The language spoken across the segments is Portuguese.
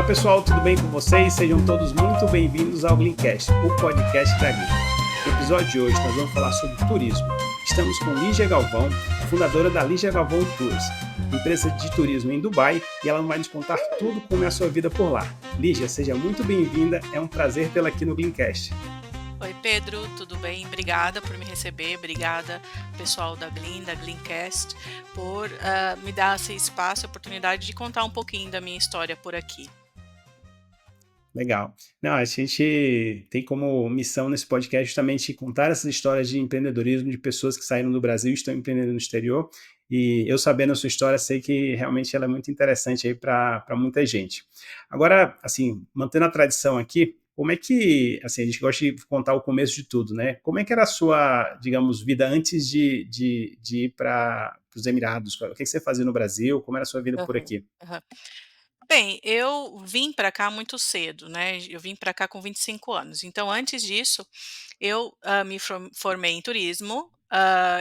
Pessoal, tudo bem com vocês? Sejam todos muito bem-vindos ao Glincast, o podcast da Glin. No episódio de hoje nós vamos falar sobre turismo. Estamos com Lígia Galvão, fundadora da Lígia Galvão Tours, empresa de turismo em Dubai, e ela vai nos contar tudo como é a sua vida por lá. Lígia, seja muito bem-vinda, é um prazer tê-la aqui no Glincast. Oi Pedro, tudo bem? Obrigada por me receber, obrigada pessoal da Glincast, por me dar esse espaço, a oportunidade de contar um pouquinho da minha história por aqui. Legal. Não, a gente tem como missão nesse podcast justamente contar essas histórias de empreendedorismo de pessoas que saíram do Brasil e estão empreendendo no exterior. E eu sabendo a sua história, sei que realmente ela é muito interessante aí para muita gente. Agora, assim, mantendo a tradição aqui, como é que, assim, a gente gosta de contar o começo de tudo, né? Como é que era a sua, digamos, vida antes de ir para os Emirados? O que você fazia no Brasil? Como era a sua vida por Aham, aqui? aham. Bem, eu vim para cá muito cedo, né? Eu vim para cá com 25 anos. Então, antes disso, eu me formei em turismo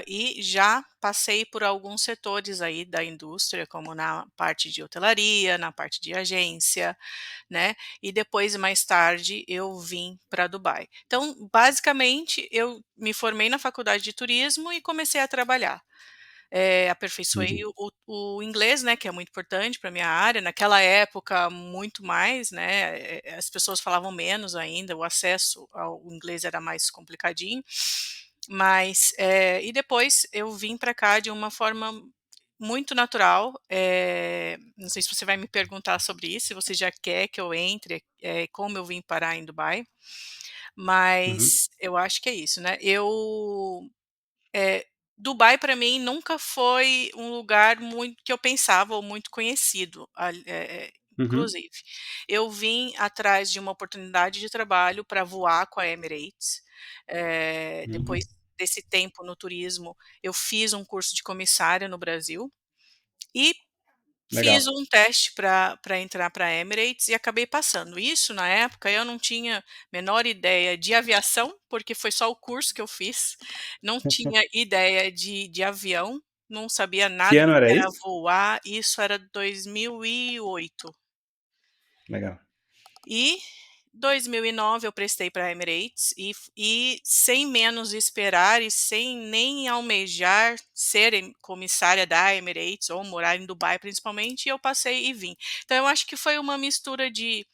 e já passei por alguns setores aí da indústria, como na parte de hotelaria, na parte de agência, né? E depois, mais tarde, eu vim para Dubai. Então, basicamente, eu me formei na faculdade de turismo e comecei a trabalhar. Aperfeiçoei Entendi. o inglês, né, que é muito importante para minha área. Naquela época, muito mais, né, as pessoas falavam menos ainda, o acesso ao inglês era mais complicadinho. Mas, e depois eu vim para cá de uma forma muito natural. Não sei se você vai me perguntar sobre isso, se você já quer que eu entre, como eu vim parar em Dubai, Uhum, mas eu acho que é isso, né. Eh, Dubai para mim nunca foi um lugar muito que eu pensava ou muito conhecido, uhum, inclusive. Eu vim atrás de uma oportunidade de trabalho para voar com a Emirates. Depois uhum. desse tempo no turismo, eu fiz um curso de comissária no Brasil e fiz Legal. um teste para entrar para a Emirates e acabei passando. Isso, na época, eu não tinha menor ideia de aviação, porque foi só o curso que eu fiz, não tinha ideia de avião, não sabia Que nada do ano que era era isso? voar, isso era 2008. Legal. E 2009 eu prestei para a Emirates e sem menos esperar e sem nem almejar ser comissária da Emirates ou morar em Dubai principalmente, eu passei e vim. Então eu acho que foi uma mistura de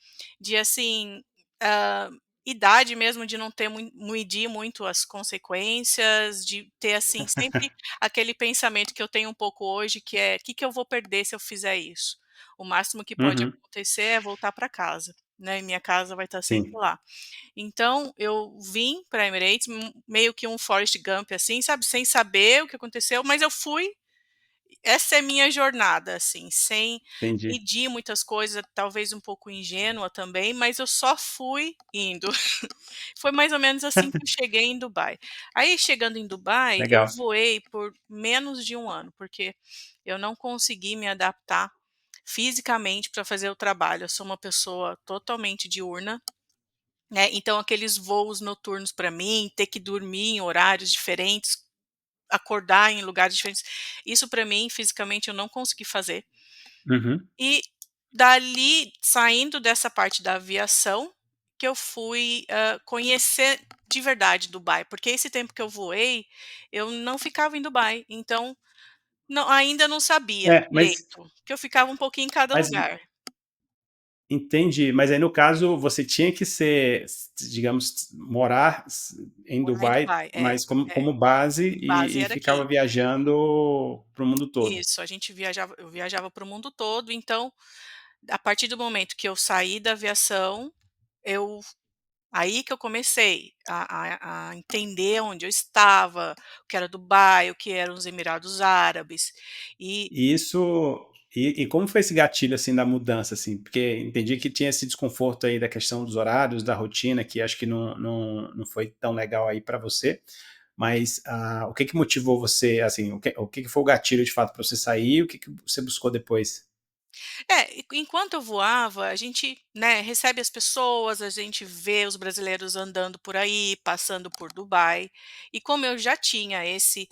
assim, hã, idade mesmo, de não ter medir muito as consequências, de ter, assim, sempre aquele pensamento que eu tenho um pouco hoje, que é: "Que eu vou perder se eu fizer isso? O máximo que pode Uhum, acontecer é voltar para casa", né, e minha casa vai estar sempre sim. lá. Então eu vim para Emirates, meio que um Forrest Gump, assim, sabe, sem saber o que aconteceu, mas eu fui. Essa é minha jornada, assim, sem Entendi. medir muitas coisas, talvez um pouco ingênua também, mas eu só fui indo. Foi mais ou menos assim que eu cheguei em Dubai. Aí, chegando em Dubai, eu Legal. voei por menos de um ano, porque eu não consegui me adaptar fisicamente para fazer o trabalho. Eu sou uma pessoa totalmente diurna, né, então aqueles voos noturnos para mim, ter que dormir em horários diferentes, acordar em lugares diferentes, isso para mim fisicamente eu não consegui fazer. Uhum. E dali, saindo dessa parte da aviação, que eu fui, conhecer de verdade Dubai, porque esse tempo que eu voei, eu não ficava em Dubai, então ainda não sabia É, direito, que eu ficava um pouquinho em cada mas lugar. entendi, mas aí no caso você tinha que ser, digamos, morar em Morar em Dubai, Dubai, mas é. como base Base e era ficava aqui. viajando para o mundo todo. Isso, eu viajava para o mundo todo, então, a partir do momento que eu saí da aviação, eu aí que eu comecei a entender onde eu estava, o que era Dubai, o que eram os Emirados Árabes, e E isso e como foi esse gatilho, assim, da mudança, assim? Porque entendi que tinha esse desconforto aí da questão dos horários, da rotina, que acho que não foi tão legal aí para você, mas, o que que motivou você, assim, o que que foi o gatilho de fato para você sair, o que que você buscou depois? enquanto eu voava, a gente, né, recebe as pessoas, a gente vê os brasileiros andando por aí, passando por Dubai, e como eu já tinha esse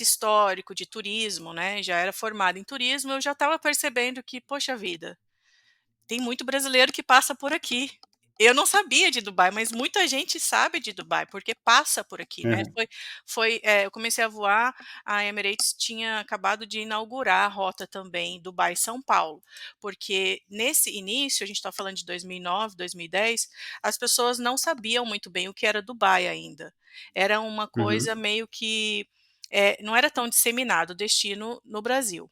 histórico de turismo, né, já era formada em turismo, eu já estava percebendo que, poxa vida, tem muito brasileiro que passa por aqui. Eu não sabia de Dubai, mas muita gente sabe de Dubai, porque passa por aqui, né. Aham. Eu comecei a voar, a Emirates tinha acabado de inaugurar a rota também Dubai-São Paulo, porque nesse início, a gente está falando de 2009, 2010, as pessoas não sabiam muito bem o que era Dubai ainda. Era uma coisa Uhum. meio que, não era tão disseminado o destino no Brasil.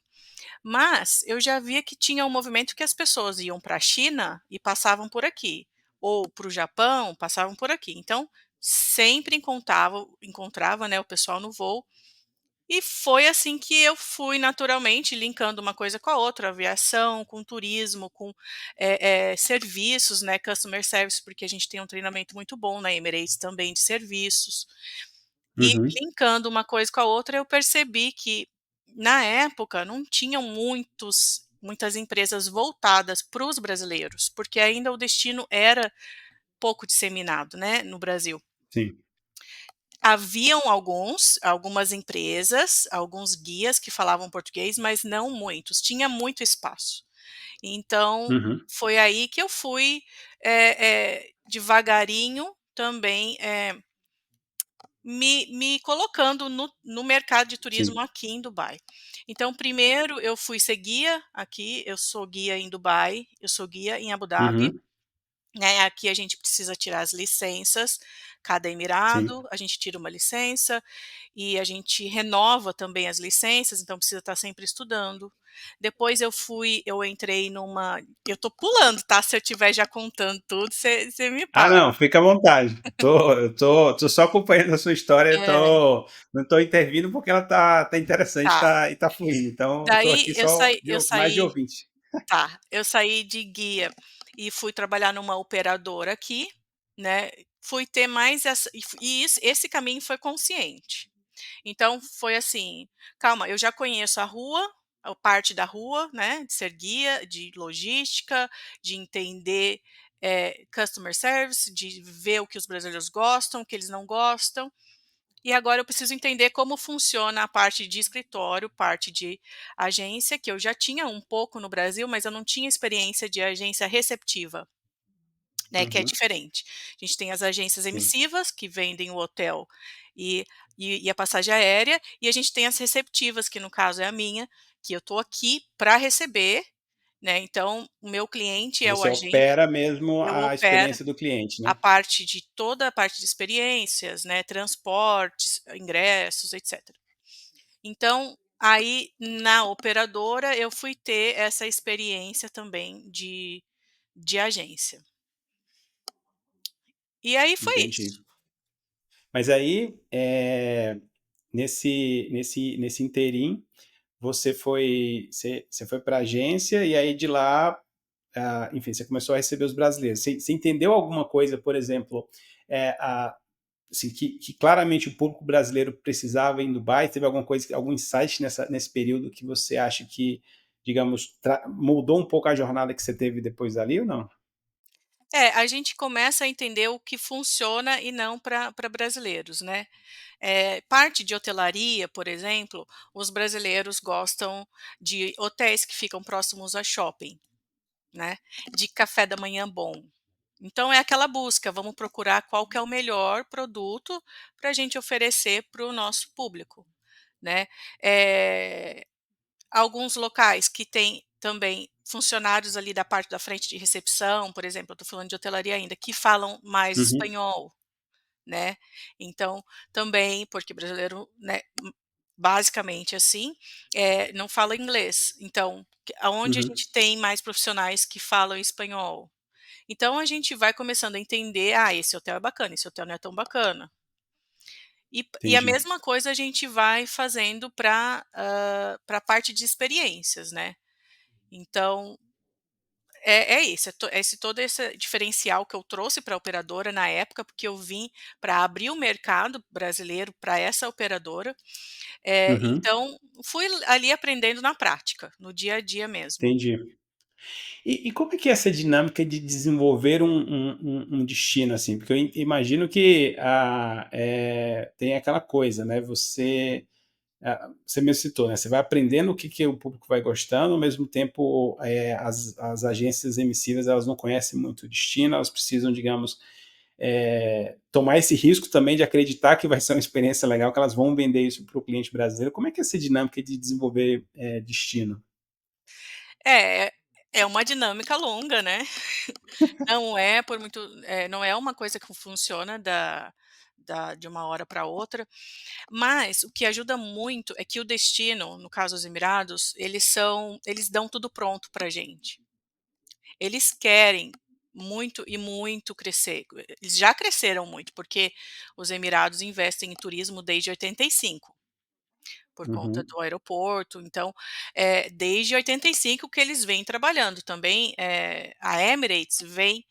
Mas eu já via que tinha um movimento que as pessoas iam para a China e passavam por aqui, ou para o Japão, passavam por aqui. Então, sempre encontrava, né, o pessoal no voo, e foi assim que eu fui naturalmente linkando uma coisa com a outra, aviação, com turismo, com, serviços, né, customer service, porque a gente tem um treinamento muito bom na Emirates também de serviços. E Uhum. linkando uma coisa com a outra, eu percebi que, na época, não tinham muitas empresas voltadas para os brasileiros, porque ainda o destino era pouco disseminado, né, no Brasil. Sim. Haviam algumas empresas, alguns guias que falavam português, mas não muitos, tinha muito espaço. Então, Uhum. foi aí que eu fui, devagarinho também, me colocando no mercado de turismo Sim. aqui em Dubai. Então, primeiro eu fui ser guia aqui, eu sou guia em Dubai, eu sou guia em Abu Dhabi, Uhum. né, aqui a gente precisa tirar as licenças, cada Sim. emirado, a gente tira uma licença, e a gente renova também as licenças, então precisa estar sempre estudando. Depois eu entrei numa eu tô pulando, tá, se eu estiver já contando tudo, você me Ah, para. não, fica à vontade. Eu tô só acompanhando a sua história, É, não tô intervindo porque ela tá interessante, tá. e tá fluindo, então eu tô Daí aqui só mais de saí ouvinte. tá, eu saí de guia e fui trabalhar numa operadora aqui, né, fui ter mais essa e isso esse caminho foi consciente. Então foi assim: "Calma, eu já conheço a rua, a parte da rua, né, de ser guia, de logística, de entender, customer service, de ver o que os brasileiros gostam, o que eles não gostam, e agora eu preciso entender como funciona a parte de escritório, parte de agência, que eu já tinha um pouco no Brasil, mas eu não tinha experiência de agência receptiva, né, que é Uhum. diferente. A gente tem as agências Sim. emissivas, que vendem o hotel e a passagem aérea, e a gente tem as receptivas, que no caso é a minha, que eu estou aqui para receber, né, então o meu cliente é o Você agente, opera mesmo eu a opero experiência do cliente, a né? parte de toda a parte de experiências, né, transportes, ingressos, etcétera. Então, aí na operadora eu fui ter essa experiência também de agência. E aí foi Entendi. isso. Mas aí, nesse interim, você foi pra agência e aí de lá, enfim, você começou a receber os brasileiros. Você entendeu alguma coisa, por exemplo, a assim, que claramente o público brasileiro precisava em Dubai? Teve alguma coisa, algum insight nesse período que você acha que, digamos, mudou um pouco a jornada que você teve depois dali ou não? É, a gente começa a entender o que funciona e não para brasileiros, né. Parte de hotelaria, por exemplo, os brasileiros gostam de hotéis que ficam próximos a shopping, né, de café da manhã bom. Então é aquela busca, vamos procurar qual que é o melhor produto para a gente oferecer para o nosso público, né. Eh, Alguns locais que têm também funcionários ali da parte da frente de recepção, por exemplo, eu estou falando de hotelaria ainda, que falam mais Uhum. espanhol, né. Então, também, porque brasileiro, né, basicamente assim, não fala inglês, então, aonde a Uhum. gente tem mais profissionais que falam espanhol? Então a gente vai começando a entender: "Ah, esse hotel é bacana, esse hotel não é tão bacana". E a Entendi. mesma coisa a gente vai fazendo para a parte de experiências, né. Então, é isso, todo esse diferencial que eu trouxe para a operadora na época, porque eu vim para abrir o mercado brasileiro para essa operadora, Uhum. então fui ali aprendendo na prática, no dia a dia mesmo. Entendi. E como é que é essa dinâmica de desenvolver um destino, assim? Porque eu imagino que tem aquela coisa, né? Você você me citou, né? Você vai aprendendo o que o público vai gostando, ao mesmo tempo as agências emissivas elas não conhecem muito o destino, elas precisam, digamos, tomar esse risco também de acreditar que vai ser uma experiência legal, que elas vão vender isso para o cliente brasileiro. Como é que é essa dinâmica de desenvolver destino? É, é uma dinâmica longa, né. Não é por muito não é uma coisa que funciona de uma hora para outra, mas o que ajuda muito é que o destino, no caso os Emirados, eles dão tudo pronto pra gente. Eles querem muito e muito crescer. Eles já cresceram muito, porque os Emirados investem em turismo desde 85, por conta Uhum, do aeroporto. Então, desde 85 que eles vêm trabalhando. Também, a Emirates vem,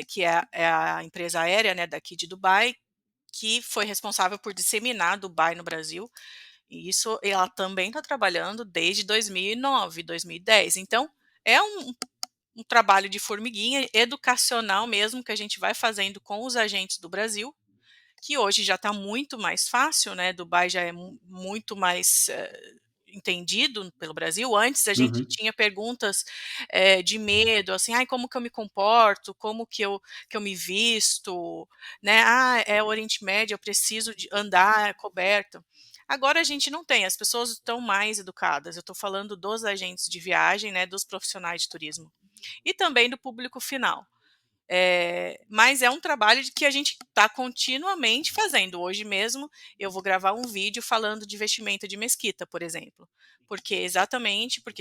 que é a empresa aérea, né, daqui de Dubai, que foi responsável por disseminar Dubai no Brasil, e isso ela também está trabalhando desde 2009, 2010. Então, é um trabalho de formiguinha, educacional mesmo, que a gente vai fazendo com os agentes do Brasil, que hoje já está muito mais fácil, né, Dubai já é muito mais, entendido pelo Brasil. Antes a gente uhum, tinha perguntas, de medo, assim: "Ai, como que eu me comporto? Como que eu me visto?", né. "Ah, é o Oriente Médio, eu preciso de andar coberto". Agora a gente não tem, as pessoas estão mais educadas. Eu estou falando dos agentes de viagem, né, dos profissionais de turismo. E também do público final. Mas é um trabalho de que a gente está continuamente fazendo. Hoje mesmo eu vou gravar um vídeo falando de vestimenta de mesquita, por exemplo. Porque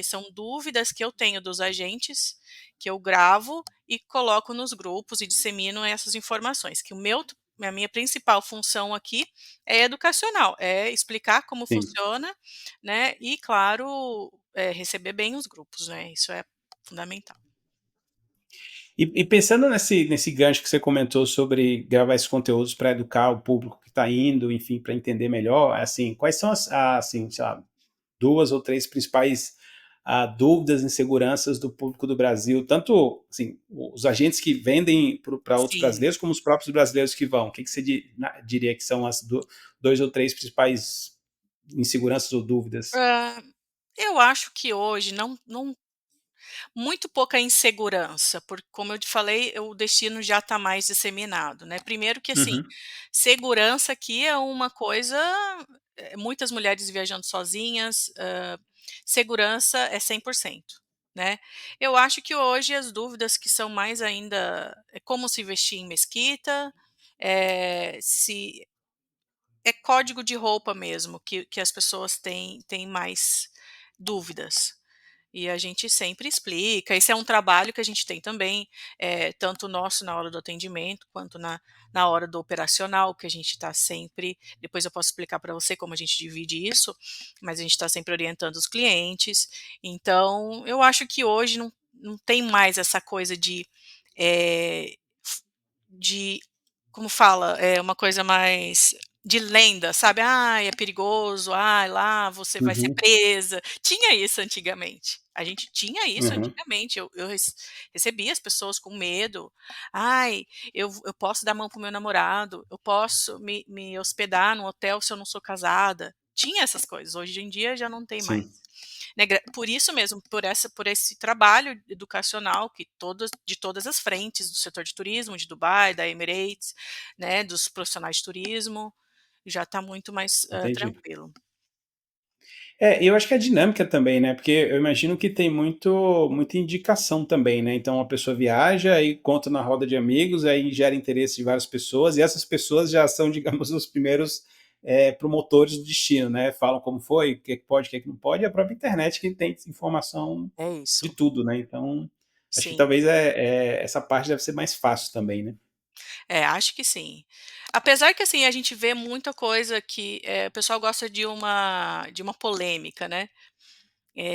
são dúvidas que eu tenho dos agentes, que eu gravo e coloco nos grupos e dissemino essas informações, que a minha principal função aqui é educacional, é explicar como sim. funciona, né, e claro, receber bem os grupos, né, isso é fundamental. E pensando nesse gancho que você comentou sobre gravar esses conteúdos para educar o público que está indo, enfim, para entender melhor, assim, quais são assim, sei lá, 2 ou 3 principais, dúvidas, inseguranças do público do Brasil, tanto, assim, os agentes que vendem para outros Sim. brasileiros, como os próprios brasileiros que vão. O que você diria que são as 2 ou 3 principais inseguranças ou dúvidas? Hã, eu acho que hoje não muito pouca insegurança, porque como eu te falei, o destino já está mais disseminado, né. Primeiro que, assim, Uhum, segurança aqui é uma coisa, muitas mulheres viajando sozinhas, segurança é 100%, né. Eu acho que hoje as dúvidas que são mais ainda é como se vestir em mesquita, se é código de roupa mesmo que as pessoas têm mais dúvidas. E a gente sempre explica, esse é um trabalho que a gente tem também, tanto nosso na hora do atendimento, quanto na hora do operacional, que a gente está sempre depois eu posso explicar para você como a gente divide isso, mas a gente está sempre orientando os clientes. Então, eu acho que hoje não tem mais essa coisa eh, f de como fala? É uma coisa mais de lenda, sabe? "Ai, é perigoso. Ai, lá você vai ser uhum, presa". Tinha isso antigamente. A gente tinha isso uhum, antigamente. Eu recebia as pessoas com medo. "Ai, eu posso dar a mão para o meu namorado, eu posso me hospedar no hotel se eu não sou casada". Tinha essas coisas, hoje em dia já não tem mais. sim. Né, por isso mesmo, por esse trabalho educacional que de todas as frentes, do setor de turismo, de Dubai, da Emirates, né, dos profissionais de turismo, já está muito mais, Entendi. tranquilo. E eu acho que a dinâmica também, né, porque eu imagino que tem muita indicação também, né, então a pessoa viaja, aí conta na roda de amigos, aí gera interesse de várias pessoas, e essas pessoas já são, digamos, os primeiros, promotores do destino, né, falam como foi, o que que pode, o que que não pode, e a própria internet que tem informação É de isso, tudo, né, então acho que sim. talvez, essa parte deve ser mais fácil também, né. É, acho que sim. Apesar que, assim, a gente vê muita coisa que, o pessoal gosta de uma polêmica, né.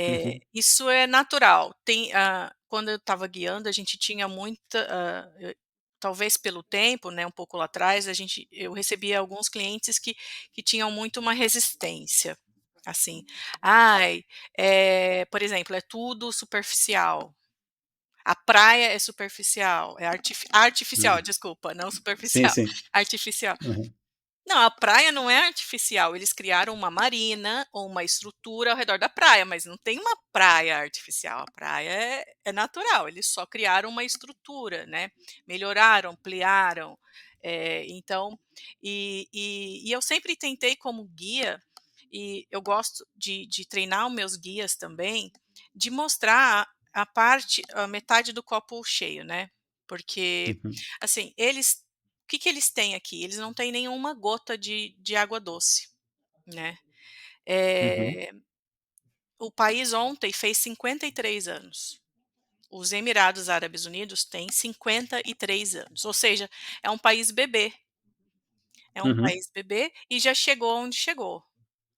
Uhum, Isso é natural. Quando eu estava guiando, a gente tinha muita, talvez pelo tempo, né, um pouco lá atrás, eu recebia alguns clientes que tinham muito uma resistência, assim. "Ai, por exemplo, é tudo superficial. A praia é superficial, é artificial, hum. desculpa, não Sim, superficial, sim. artificial". Uhum. Não, a praia não é artificial, eles criaram uma marina ou uma estrutura ao redor da praia, mas não tem uma praia artificial, a praia é natural, eles só criaram uma estrutura, né, melhoraram, ampliaram, então e eu sempre tentei como guia, e eu gosto de treinar os meus guias também, de mostrar a metade do copo cheio, né, porque, Uhum, assim, eles o que que eles têm aqui? Eles não têm nenhuma gota de água doce, né. uhum, Eh, o país ontem fez 53 anos. Os Emirados Árabes Unidos têm 53 anos, ou seja, é um país bebê, é um uhum, país bebê e já chegou onde chegou,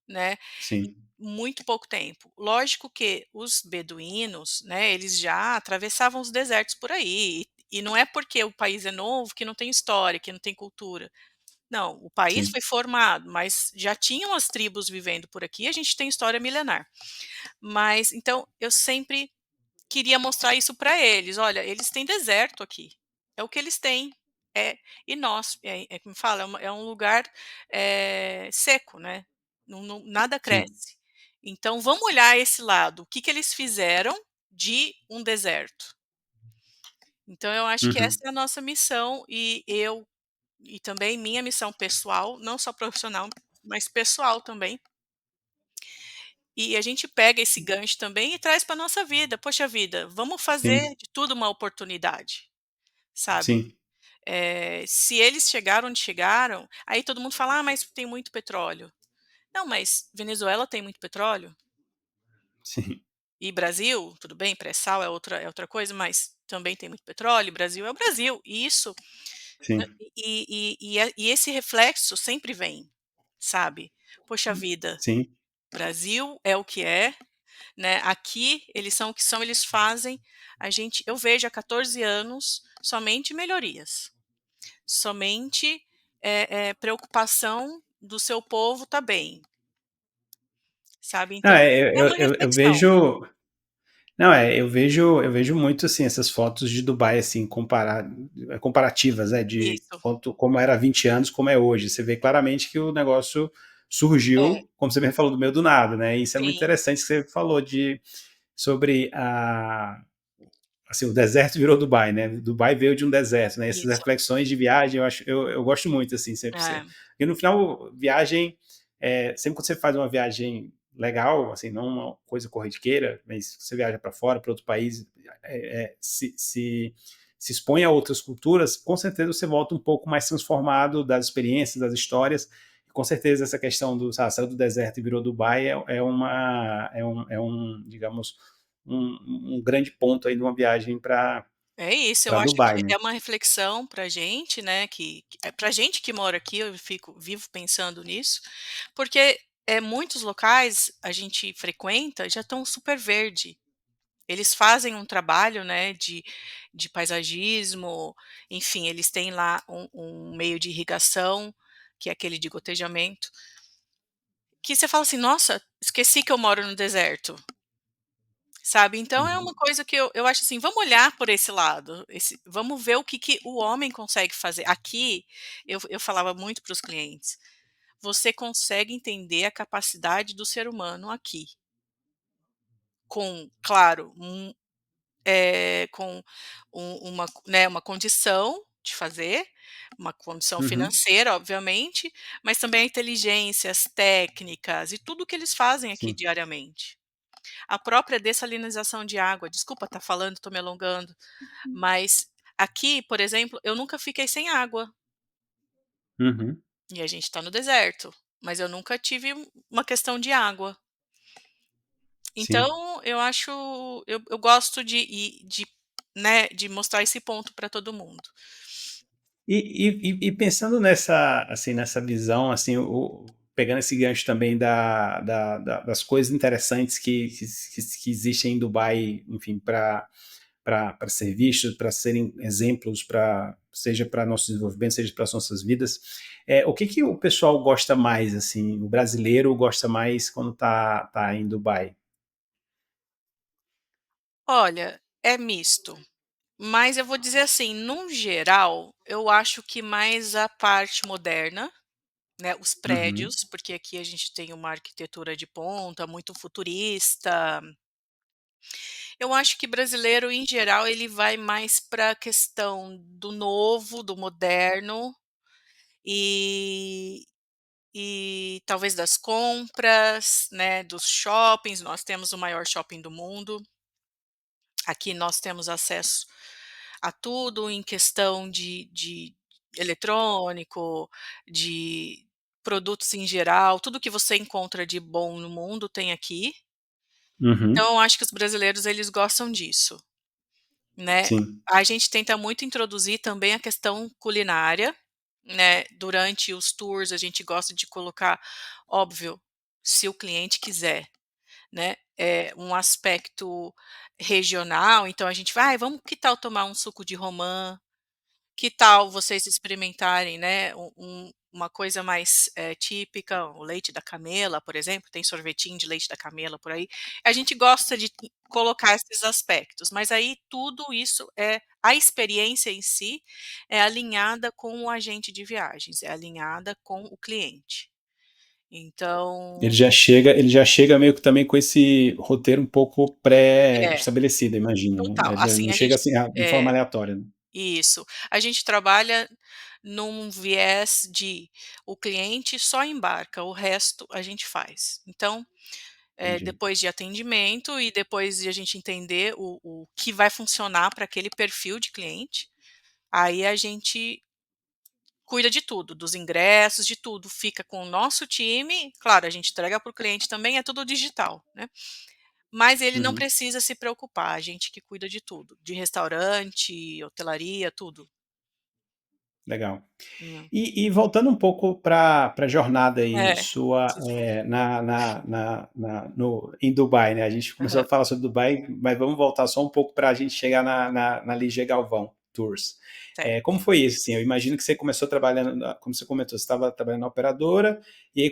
né, em sim, muito pouco tempo. Lógico que os beduínos, né, eles já atravessavam os desertos por aí, e não é porque o país é novo que não tem história, que não tem cultura. Não, o país sim, foi formado, mas já tinham as tribos vivendo por aqui, a gente tem história milenar. Mas então eu sempre queria mostrar isso para eles: "Olha, eles têm deserto aqui, é o que eles têm, e nós", como fala, é um lugar, seco, né, nada sim, cresce. Então vamos olhar esse lado, o que que eles fizeram de um deserto. Então eu acho que essa uhum. é a nossa missão, e também minha missão pessoal, não só profissional, mas pessoal também. E a gente pega esse gancho também e traz para nossa vida. Poxa vida, vamos fazer Sim, de tudo uma oportunidade, sabe. sim, Se eles chegaram onde chegaram, aí todo mundo fala: "Ah, mas tem muito petróleo". Não, mas Venezuela tem muito petróleo, sim, e Brasil, tudo bem, pré-sal é outra coisa, mas também tem muito petróleo, Brasil é o Brasil. E isso, né, sim, e esse reflexo sempre vem, sabe. Poxa vida, sim. Brasil é o que é, né, aqui eles são o que são, eles fazem eu vejo há 14 anos somente melhorias, somente, preocupação do seu povo tá bem, sabe, Ah, então é uma eu reflexão. vejo. Não, eu vejo muito, assim, essas fotos de Dubai, assim, comparativas, né, de Isso, quanto como era há 20 anos, como é hoje. Você vê claramente que o negócio é, surgiu, como você bem falou, do meio do nada, né, e isso é muito sim, interessante que você falou sobre assim, o deserto virou Dubai, né, Dubai veio de um deserto, né, essas isso, reflexões de viagem eu gosto muito, assim, sempre é, porque no final, viagem, sempre quando você faz uma viagem legal, assim, não uma coisa corriqueira, mas você viaja para fora, para outro país, se expõe a outras culturas, com certeza você volta um pouco mais transformado das experiências, das histórias. E com certeza essa questão do saiu do deserto e virou Dubai digamos, um grande ponto aí de uma viagem é isso, eu para acho Dubai, que né? é uma reflexão pra gente, né, pra gente que mora aqui, eu vivo pensando nisso, porque, muitos locais a gente frequenta já estão super verde. Eles fazem um trabalho, né, de paisagismo, enfim, eles têm lá um meio de irrigação, que é aquele de gotejamento, que você fala assim: "Nossa, esqueci que eu moro no deserto", sabe. Então é uma Uhum. coisa que eu acho assim, vamos olhar por esse lado, vamos ver o que que o homem consegue fazer. Aqui, eu falava muito para os clientes: "Você consegue entender a capacidade do ser humano aqui, com, claro, com uma condição de fazer, uma condição Uhum. financeira, obviamente, mas também a inteligência, as técnicas e tudo que eles fazem aqui Sim. diariamente. A própria dessalinização de água, desculpa estar falando, estou me alongando, mas aqui, por exemplo, eu nunca fiquei sem água, Uhum. e a gente está no deserto, mas eu nunca tive uma questão de água. Sim. Então eu acho, eu gosto né, de mostrar esse ponto para todo mundo. E pensando nessa, assim, nessa visão, assim, pegando esse gancho também das coisas interessantes que existem em Dubai, enfim, para ser vistos, para serem exemplos, seja para nosso desenvolvimento, seja para as nossas vidas. O que, que o pessoal gosta mais, assim, o brasileiro gosta mais quando tá em Dubai? Olha, é misto, mas eu vou dizer assim, num geral, eu acho que mais a parte moderna, né, os Uhum. prédios, porque aqui a gente tem uma arquitetura de ponta, muito futurista. Eu acho que brasileiro, em geral, ele vai mais para a questão do novo, do moderno, e talvez das compras, né, dos shoppings. Nós temos o maior shopping do mundo. Aqui nós temos acesso a tudo em questão de eletrônico, de produtos em geral, tudo que você encontra de bom no mundo tem aqui. Uhum. Então eu acho que os brasileiros eles gostam disso, né. Sim. A gente tenta muito introduzir também a questão culinária, né, durante os tours a gente gosta de colocar, óbvio, se o cliente quiser, né, um aspecto regional, então a gente vai: vamos, que tal tomar um suco de romã? Que tal vocês experimentarem, né, uma coisa mais, típica, o leite da camela, por exemplo, tem sorvetinho de leite da camela por aí. A gente gosta de colocar esses aspectos, mas aí tudo isso a experiência em si é alinhada com o agente de viagens, é alinhada com o cliente. Então Ele já chega meio que também com esse roteiro um pouco é, pré-estabelecido, imagino, né? total. Ele Assim, não a chega gente assim, de forma é. aleatória, né? Isso. A gente trabalha num viés de o cliente só embarca, o resto a gente faz. Então, Entendi. depois de atendimento e depois de a gente entender o que vai funcionar para aquele perfil de cliente, aí a gente cuida de tudo, dos ingressos, de tudo, fica com o nosso time. Claro, a gente entrega para o cliente também, é tudo digital, né. Mas ele não Uhum. precisa se preocupar, a gente que cuida de tudo, de restaurante, hotelaria, tudo. Legal. Hum. E voltando um pouco para a jornada aí É, sua, por favor. em Dubai, né? A gente começou a Aham, falar sobre Dubai, mas vamos voltar só um pouco para a gente chegar na Ligia Galvão Tours. Como certo. foi isso? Assim, eu imagino que você começou trabalhando, como você comentou, você estava trabalhando na operadora, e aí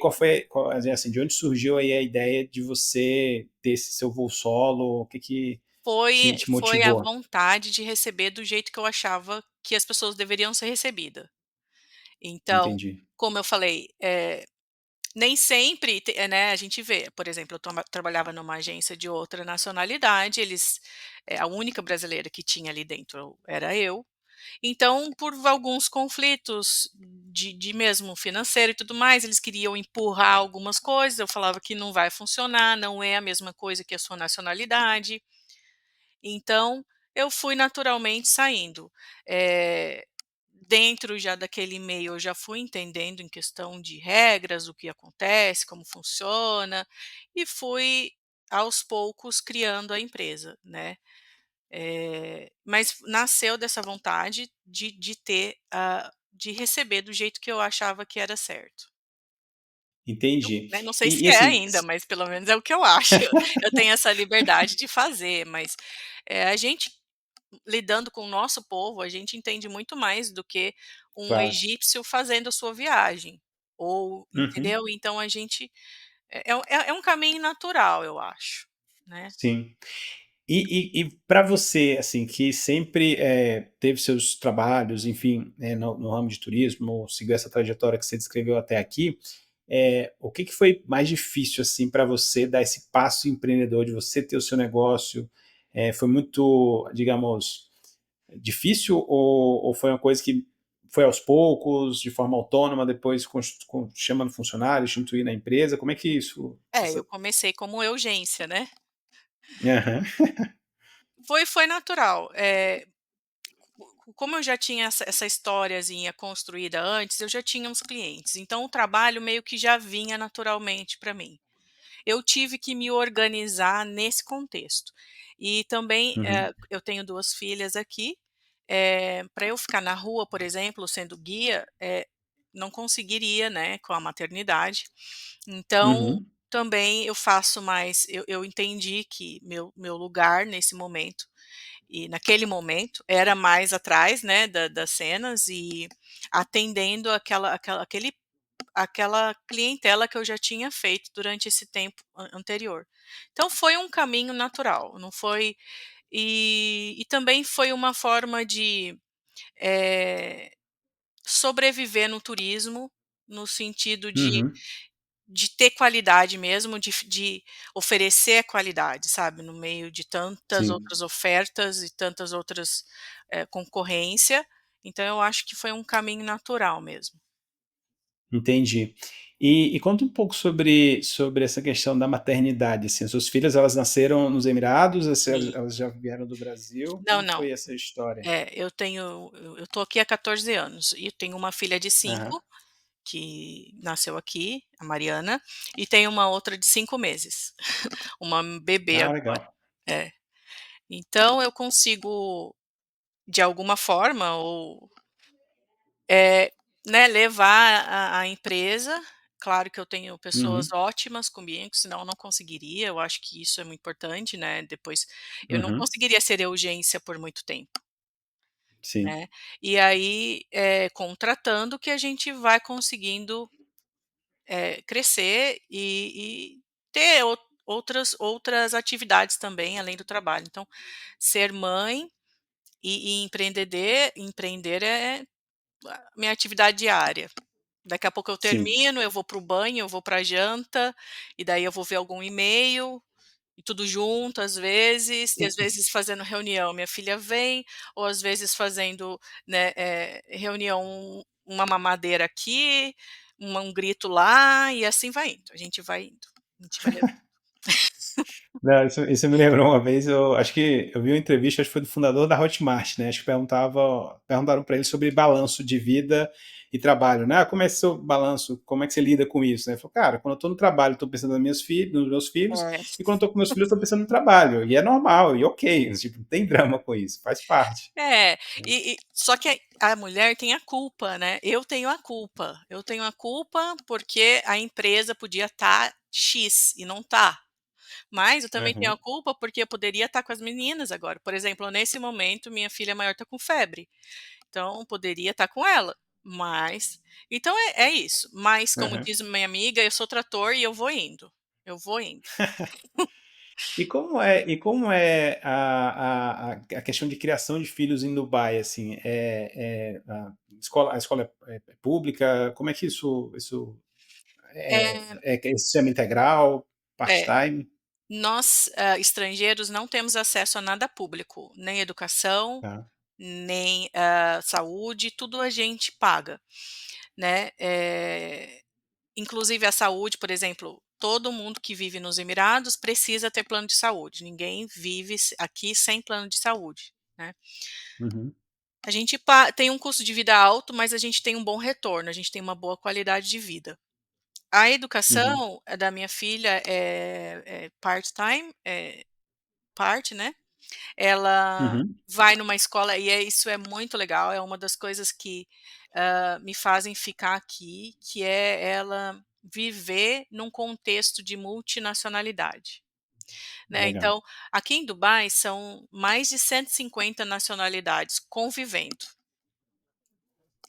assim, de onde surgiu aí a ideia de você ter esse seu voo solo? O que que te Foi a motivou? vontade de receber do jeito que eu achava que as pessoas deveriam ser recebida. Então, Entendi. como eu falei, nem sempre né, a gente vê, por exemplo, eu trabalhava numa agência de outra nacionalidade, a única brasileira que tinha ali dentro era eu. Então, por alguns conflitos de mesmo financeiro e tudo mais, eles queriam empurrar algumas coisas, eu falava que não vai funcionar, não é a mesma coisa que a sua nacionalidade. Então, eu fui naturalmente saindo. Dentro já daquele meio, eu já fui entendendo em questão de regras, o que acontece, como funciona, e fui aos poucos criando a empresa, né. Mas nasceu dessa vontade de receber do jeito que eu achava que era certo. Não, Entendi. né, não sei se E é assim, ainda, mas pelo menos é o que eu acho. Eu tenho essa liberdade de fazer, mas, a gente lidando com o nosso povo, a gente entende muito mais do que um claro. egípcio fazendo a sua viagem, ou Uhum. entendeu? Então a gente é um caminho natural, eu acho, né. Sim. E para você, assim, que sempre, teve seus trabalhos, enfim, no ramo de turismo, seguiu essa trajetória que você descreveu até aqui, o que que foi mais difícil, assim, para você dar esse passo empreendedor, de você ter o seu negócio? Foi muito, digamos, difícil ou foi uma coisa que foi aos poucos, de forma autônoma, depois chamando funcionários, instituindo a empresa? Como é que isso Eu essa comecei como urgência, né. Aham. Foi natural, como eu já tinha essa historiazinha construída antes, eu já tinha uns clientes, então o trabalho meio que já vinha naturalmente para mim. Eu tive que me organizar nesse contexto. E também, Uhum. eu tenho 2 filhas aqui, pra eu ficar na rua, por exemplo, sendo guia, não conseguiria, né, com a maternidade. Então, Uhum. também eu faço mais eu entendi que meu lugar nesse momento, e naquele momento, era mais atrás, né, das cenas e atendendo aquela clientela que eu já tinha feito durante esse tempo anterior. Então foi um caminho natural, não foi e também foi uma forma de, sobreviver no turismo, no sentido Uhum. de ter qualidade mesmo, de oferecer qualidade, sabe, no meio de tantas Sim, outras ofertas e tantas outras, concorrência, então eu acho que foi um caminho natural mesmo. entendi. E conta um pouco sobre essa questão da maternidade, assim, as suas filhas elas nasceram nos Emirados, assim, Sim. elas já vieram do Brasil, Não, como não. foi essa história? Eu tô aqui há 14 anos e tenho uma filha de Aham. 5 que nasceu aqui, a Mariana, e tenho uma outra de 5 meses, uma bebê Ah, agora. legal. É. Então eu consigo, de alguma forma, ou né, levar a empresa. Claro que eu tenho pessoas Uhum, ótimas comigo, senão eu não conseguiria, eu acho que isso é muito importante, né, depois eu não uhum, conseguiria ser urgência por muito tempo, sim, né. E aí, contratando que a gente vai conseguindo, crescer e ter outras atividades também além do trabalho. Então, ser mãe e empreender é a minha atividade diária. Daqui a pouco eu sim. termino, eu vou para o banho, eu vou para a janta, e daí eu vou ver algum e-mail, e tudo junto às vezes, e às vezes fazendo reunião, minha filha vem, ou às vezes fazendo, né, reunião, uma mamadeira aqui, um grito lá, e assim vai indo, a gente vai indo, a gente vai levando. Não, isso me lembrou uma vez, eu acho que eu vi uma entrevista, acho que foi do fundador da Hotmart, né, acho que perguntaram para ele sobre balanço de vida e trabalho, né, como é seu balanço, como é que você lida com isso, né, ele falou, cara, quando eu estou no trabalho, estou pensando nos meus filhos, É. e quando eu estou com meus filhos, estou pensando no trabalho, e é normal, e ok, tipo, não tem drama com isso, faz parte. É, só que a mulher tem a culpa, né, eu tenho a culpa porque a empresa podia estar "X" e não tá. Mas eu também tenho a Uhum, culpa, porque eu poderia estar com as meninas agora. Por exemplo, nesse momento, minha filha maior está com febre, então poderia estar com ela, mas então é isso. Mas, como uhum. diz minha amiga, eu sou trator e eu vou indo. E como é a questão de criação de filhos em Dubai, assim, a escola é pública? Como é que isso É, é sistema integral, é, part-time? nós, estrangeiros, não temos acesso a nada público, nem educação, Tá. nem, saúde, tudo a gente paga, né. Inclusive a saúde, por exemplo, todo mundo que vive nos Emirados precisa ter plano de saúde, ninguém vive aqui sem plano de saúde, né. Uhum, A gente tem um custo de vida alto, mas a gente tem um bom retorno, a gente tem uma boa qualidade de vida. A uhum, educação, da minha filha é part-time, né, ela uhum. vai numa escola e isso é muito legal, é uma das coisas que, me fazem ficar aqui, que é ela viver num contexto de multinacionalidade, né. Legal. Então, aqui em Dubai são mais de 150 nacionalidades convivendo.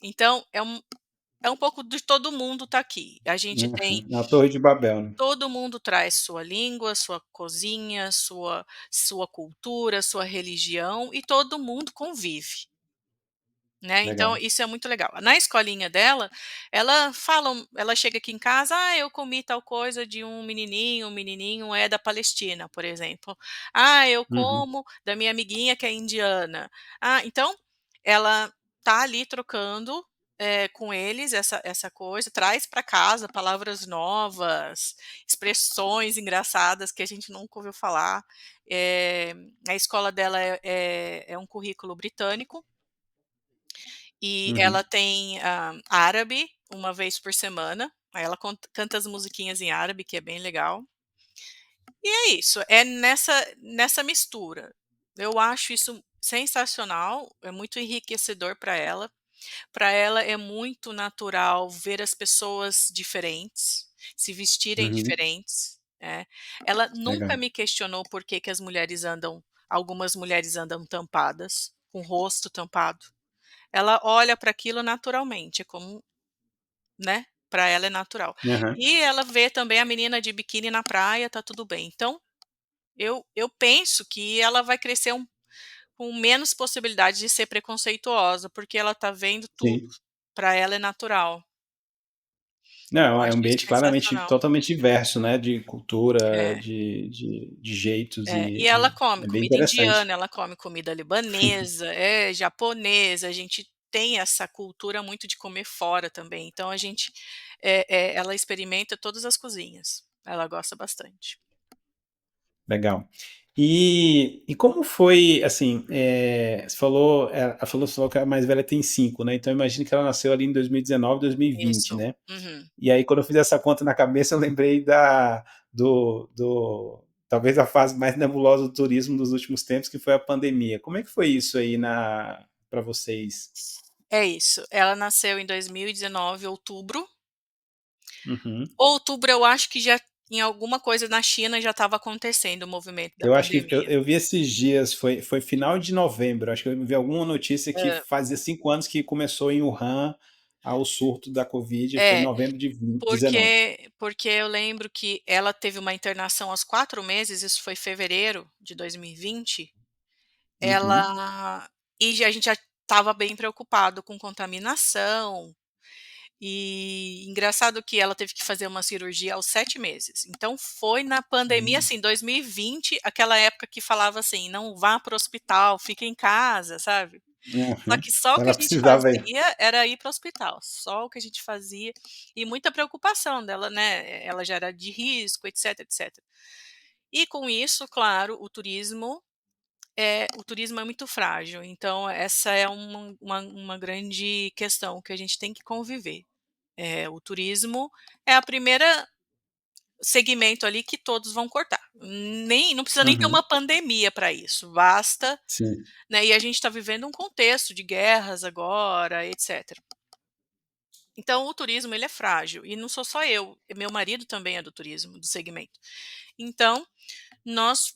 Então é um pouco de todo mundo tá aqui. A gente tem Uhum. Na Torre de Babel, né? todo mundo traz sua língua, sua cozinha, sua cultura, sua religião e todo mundo convive. Né, então Legal. isso é muito legal. Na escolinha dela, ela chega aqui em casa: "Ah, eu comi tal coisa de um menininho é da Palestina", por exemplo. "Ah, eu Uhum. como da minha amiguinha que é indiana". Então ela tá ali trocando, com eles essa coisa, traz para casa palavras novas, expressões engraçadas que a gente nunca ouviu falar. A escola dela é um currículo britânico, e ela Uhum. tem, árabe uma vez por semana, aí ela canta as musiquinhas em árabe, que é bem legal. E é isso, é nessa mistura. Eu acho isso sensacional, é muito enriquecedor para ela. Para ela é muito natural ver as pessoas diferentes, se vestirem Uhum. diferentes, Ela nunca Legal. me questionou por que que as mulheres andam algumas mulheres andam tampadas, com o rosto tampado. Ela olha para aquilo naturalmente, é como, né, para ela é natural. Aham. E ela vê também a menina de biquíni na praia, tá tudo bem. Então, eu penso que ela vai crescer com menos possibilidade de ser preconceituosa, porque ela tá vendo tudo, Sim. para ela é natural. Não, Eu é um acho isso ambiente claramente sensacional. totalmente diverso, né, de cultura, É. de jeitos E ela come é bem comida interessante. indiana, ela come comida libanesa, japonesa, a gente tem essa cultura muito de comer fora também, então a gente, ela experimenta todas as cozinhas, ela gosta bastante. Legal. E como foi, assim, você falou que a mais velha tem 5, né, então imagino que ela nasceu ali em 2019, 2020, Isso. né. Uhum. E aí quando eu fiz essa conta na cabeça eu lembrei do talvez a fase mais nebulosa do turismo dos últimos tempos, que foi a pandemia. Como é que foi isso aí para vocês? É isso, ela nasceu em 2019, outubro. Uhum. Outubro eu acho que já em alguma coisa na China já estava acontecendo o movimento da Eu acho que eu pandemia. eu vi esses dias, foi final de novembro, acho que eu vi alguma notícia que Hã. fazia 5 anos que começou em Wuhan o surto da covid, foi em É. novembro de 19. Porque eu lembro que ela teve uma internação aos 4 meses, isso foi fevereiro de 2020, Uhum, ela a gente já estava bem preocupado com contaminação, e engraçado que ela teve que fazer uma cirurgia aos 7 meses. Então foi na pandemia, hum, assim, 2020, aquela época que falava assim: "Não vá para o hospital, fica em casa", sabe. aham. Só o que a Ela gente precisava ir. fazia era ir para o hospital, só o que a gente fazia, e muita preocupação dela, né, ela já era de risco, etc, etc. E com isso, claro, o turismo é muito frágil, então essa é uma grande questão que a gente tem que conviver. O turismo é a primeira segmento ali que todos vão cortar, nem não precisa nem ter uma Uhum, pandemia para isso, basta, sim. né, e a gente está vivendo um contexto de guerras agora, etc. Então o turismo ele é frágil, e não sou só eu, meu marido também é do turismo, do segmento. Então, nós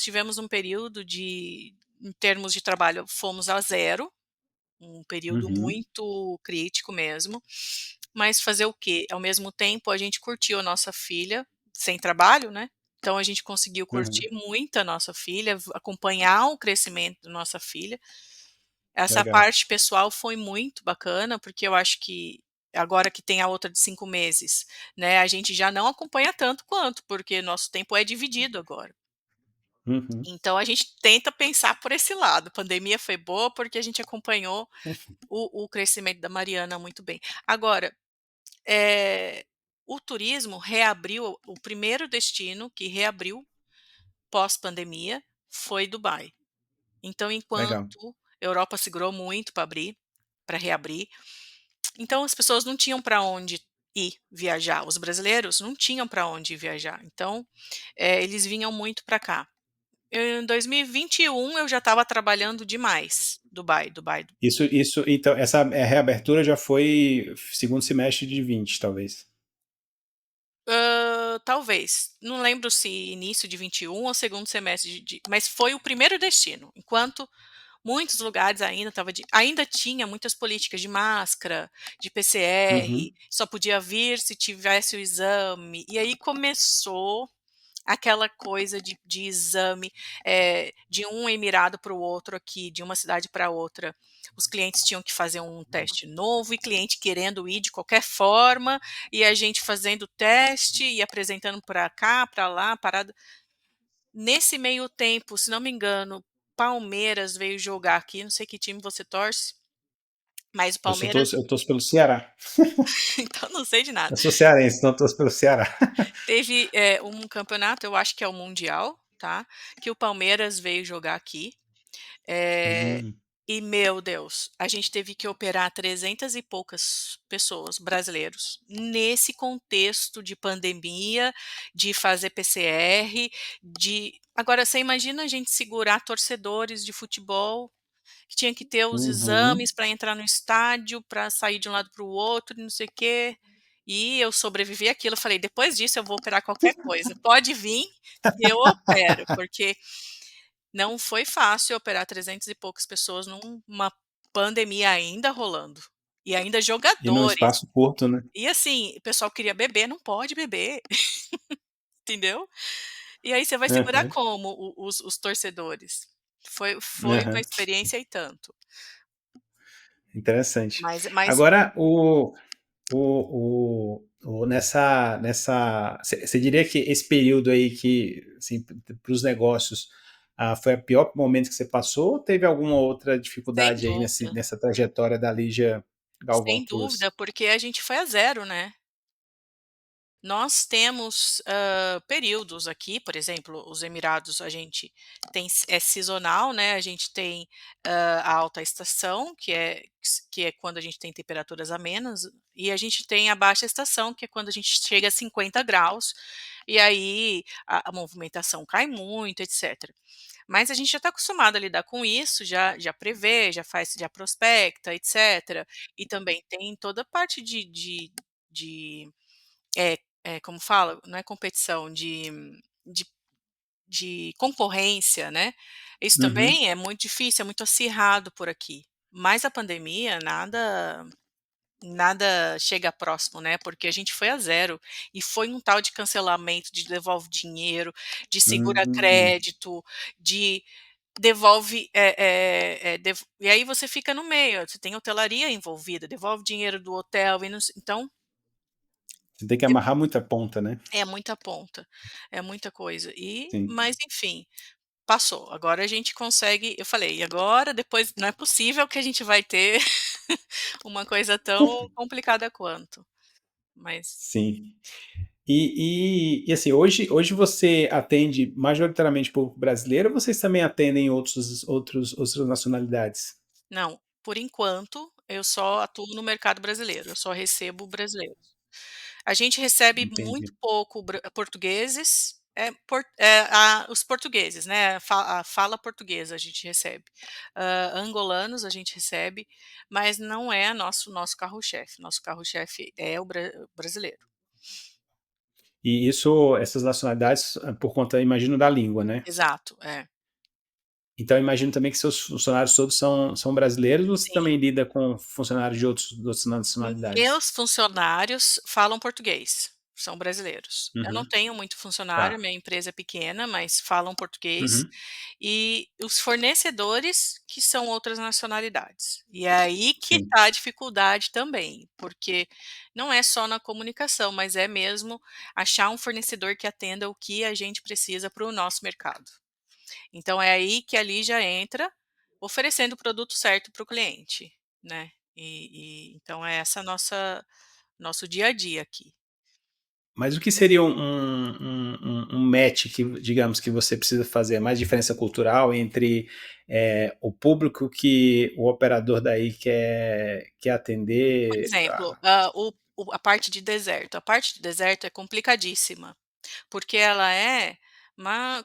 tivemos um período em termos de trabalho, fomos a zero, um período Uhum, muito crítico mesmo, mas fazer o quê? Ao mesmo tempo a gente curtiu a nossa filha, sem trabalho, né, então a gente conseguiu uhum. curtir muito a nossa filha, acompanhar o crescimento da nossa filha. Essa Legal. parte pessoal foi muito bacana, porque eu acho que agora que tem a outra de 5 meses, né, a gente já não acompanha tanto quanto, porque nosso tempo é dividido agora. Uhum. Então a gente tenta pensar por esse lado. A pandemia foi boa, porque a gente acompanhou o crescimento da Mariana muito bem. Agora, o turismo reabriu, o primeiro destino que reabriu pós-pandemia foi Dubai. Então, Legal. enquanto a Europa segurou muito para reabrir, então as pessoas não tinham para onde ir viajar, os brasileiros não tinham para onde ir viajar, então, eles vinham muito para cá. Em 2021 eu já estava trabalhando demais, Dubai, Dubai. Isso então essa, reabertura já foi segundo semestre de 20, talvez? Talvez, não lembro se início de 21 ou segundo semestre mas foi o primeiro destino, enquanto muitos lugares ainda tinha muitas políticas de máscara, de PCR, Uhum, só podia vir se tivesse o exame, e aí começou aquela coisa de exame, de um emirado para o outro aqui, de uma cidade para outra, os clientes tinham que fazer um teste novo, e cliente querendo ir de qualquer forma, e a gente fazendo o teste e apresentando para cá, para lá, parada. Nesse meio tempo, se não me engano, Palmeiras veio jogar aqui, não sei que time você torce, mas o Palmeiras eu torço pelo Ceará. então não sei de nada. Eu sou cearense, então eu torço pelo Ceará. Teve, um campeonato, eu acho que é o mundial, tá, que o Palmeiras veio jogar aqui. Eh, Hum, e meu Deus, a gente teve que operar 300 e poucas pessoas, brasileiros, nesse contexto de pandemia, de fazer PCR, agora você imagina a gente segurar torcedores de futebol, que tinha que ter os uhum. exames para entrar no estádio, para sair de um lado para o outro e não sei o quê, e eu sobrevivi àquilo, eu falei: "Depois disso eu vou operar qualquer coisa, pode vir que eu opero", porque não foi fácil operar 300 e poucas pessoas numa pandemia ainda rolando, e ainda E num jogadores. espaço curto, né. E assim, o pessoal queria beber, não pode beber, entendeu. E aí você vai segurar Aham, como os torcedores? Foi uma aham. experiência e tanto. Interessante. Mas Agora o Você diria que esse período aí que, assim, para os negócios, foi o pior momento que você passou, ou teve alguma outra Sem dificuldade aí dúvida, nessa trajetória da Lígia Galvão sem Cruz? dúvida, porque a gente foi a zero, né. Nós temos, períodos aqui, por exemplo, os Emirados a gente tem é sazonal, né, a gente tem, a alta estação, que é quando a gente tem temperaturas amenas, e a gente tem a baixa estação, que é quando a gente chega a 50 graus, e aí a movimentação cai muito, etcétera. Mas a gente já está acostumado a lidar com isso, já prevê, já prospecta, etcétera. E também tem toda a parte de como fala? Não é competição, de de concorrência, né. Isso Uhum. também é muito difícil, é muito acirrado por aqui. Mas a pandemia nada chega próximo, né, porque a gente foi a zero, e foi um tal de cancelamento, de devolve dinheiro, de segura Hum. crédito, de devolve, e aí você fica no meio, você tem hotelaria envolvida, devolve dinheiro do hotel e não se então Você tem que amarrar muita ponta, né? é muita ponta, é muita coisa. Sim. Mas enfim, passou. Agora a gente consegue eu falei: "E agora depois não é possível que a gente vai ter uma coisa tão complicada quanto". Mas Sim. Assim, hoje você atende majoritariamente público brasileiro, ou vocês também atendem outras nacionalidades? não, por enquanto eu só atuo no mercado brasileiro, eu só recebo brasileiros. A gente recebe muito Entendi. pouco portugueses, os portugueses, né, a fala portuguesa a gente recebe. Angolanos a gente recebe, mas não é nosso carro-chefe, nosso carro-chefe é o brasileiro. E essas nacionalidades, por conta, imagino, da língua, né? Exato, é. Então, imagino também que seus funcionários todos são brasileiros, ou você Sim. também lida com funcionários de outras nacionalidades? Meus funcionários falam português, são brasileiros. Eu não Uhum. tenho muito funcionário, Tá. minha empresa é pequena, mas falam português. Uhum. E os fornecedores que são outras nacionalidades. E é aí que Sim. está a dificuldade também, porque não é só na comunicação, mas é mesmo achar um fornecedor que atenda o que a gente precisa para o nosso mercado. Então é aí que ali já entra oferecendo o produto certo para o cliente, né. Então é essa nosso dia a dia aqui. Mas o que seria um match que, digamos, que você precisa fazer? Mais diferença cultural entre o público que o operador daí quer Por atender? exemplo, a parte de deserto é complicadíssima, porque ela é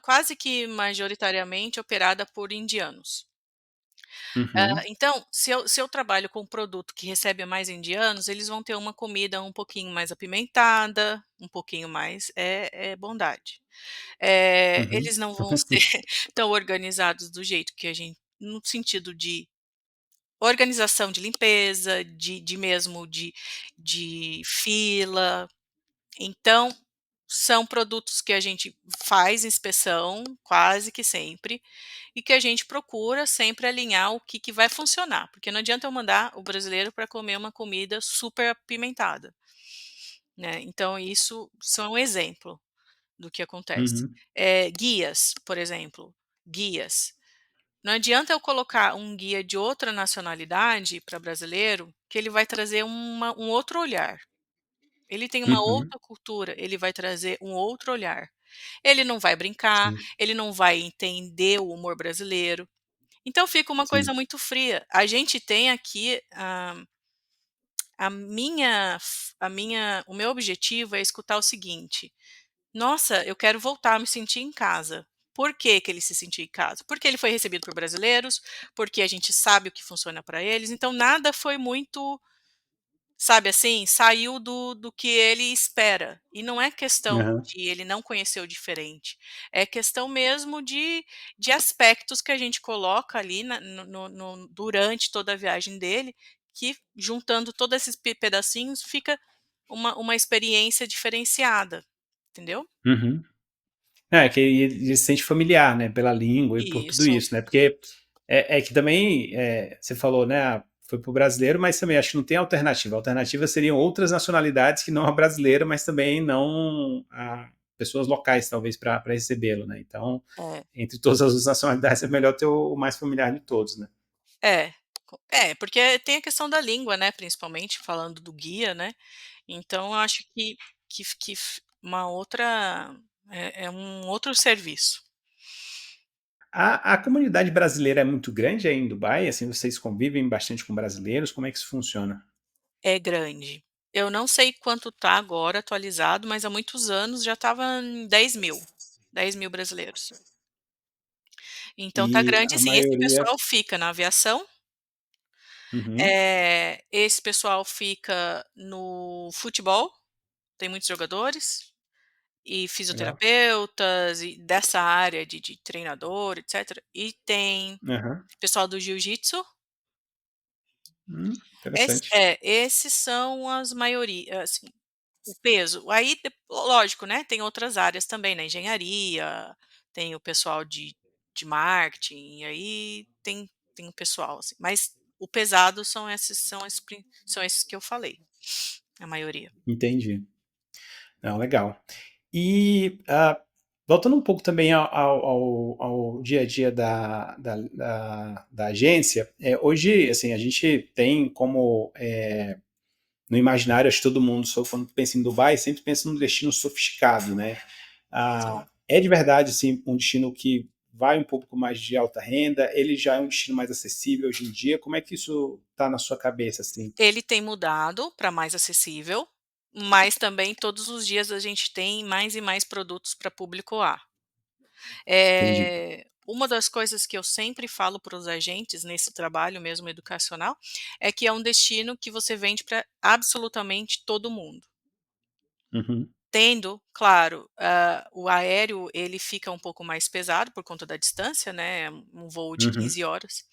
quase que majoritariamente operada por indianos. Uhum. Então, se eu trabalho com um produto que recebe mais indianos, eles vão ter uma comida um pouquinho mais apimentada, um pouquinho mais é bondade. Uhum. Eles não vão ser tão organizados do jeito que a gente no sentido de organização de limpeza, de mesmo de fila. Então, são produtos que a gente faz inspeção quase que sempre, e que a gente procura sempre alinhar o que vai funcionar, porque não adianta eu mandar o brasileiro para comer uma comida super apimentada, né. Então isso são um exemplo do que acontece. Uhum. Guias, por exemplo, guias. Não adianta eu colocar um guia de outra nacionalidade para brasileiro, que ele vai trazer um outro olhar. Ele tem uma Uhum. outra cultura, ele vai trazer um outro olhar. Ele não vai brincar, Sim, ele não vai entender o humor brasileiro. Então fica uma coisa sim. muito fria. A gente tem aqui, o meu objetivo é escutar o seguinte: "Nossa, eu quero voltar a me sentir em casa". Por que que ele se sentiu em casa? Porque ele foi recebido por brasileiros, porque a gente sabe o que funciona para eles, então nada foi muito, sabe assim, saiu do que ele espera. E não é questão Aham. de ele não conhecer o diferente, é questão mesmo de aspectos que a gente coloca ali durante toda a viagem dele, que juntando todos esses pedacinhos fica uma experiência diferenciada, entendeu? Uhum. Que ele se sente familiar, né, pela língua e por tudo Isso. isso, né, porque que também, você falou, né, foi para o brasileiro, mas também acho que não tem alternativa. A alternativa seriam outras nacionalidades que não a brasileira, mas também não a pessoas locais, talvez, para recebê-lo, né? Então, É. entre todas as nacionalidades, é melhor ter o mais familiar de todos, né? É, porque tem a questão da língua, né, principalmente falando do guia, né, então eu acho que uma outra é um outro serviço. A comunidade brasileira é muito grande aí em Dubai? Assim, vocês convivem bastante com brasileiros? Como é que isso funciona? É grande. Eu não sei quanto tá agora atualizado, mas há muitos anos já estava em 10.000 brasileiros. Então tá E grande a assim, esse maioria. pessoal fica na aviação, Uhum, esse pessoal fica no futebol, tem muitos jogadores. E legal. fisioterapeutas e dessa área de treinador, etcétera. E tem Aham. pessoal do jiu-jitsu. Interessante. Esses são as maioria assim, o peso. Aí lógico, né, tem outras áreas também, na engenharia, tem o pessoal de marketing, e aí tem o pessoal, assim, mas o pesado são esses que eu falei, a maioria. Entendi. Não, legal. E voltando um pouco também ao dia a dia da agência, hoje assim, a gente tem como no imaginário, acho que todo mundo, quando pensa em Dubai, sempre pensa num destino sofisticado, né? Sim. É de verdade assim, um destino que vai um pouco mais de alta renda, ele já é um destino mais acessível hoje em dia. Como é que isso está na sua cabeça, assim? Ele tem mudado para mais acessível, mas também todos os dias a gente tem mais e mais produtos para público A. Entendi. Uma das coisas que eu sempre falo para os agentes nesse trabalho mesmo educacional, é que é um destino que você vende para absolutamente todo mundo. Uhum, Tendo, claro, o aéreo ele fica um pouco mais pesado por conta da distância, né, um voo de uhum, 15 horas,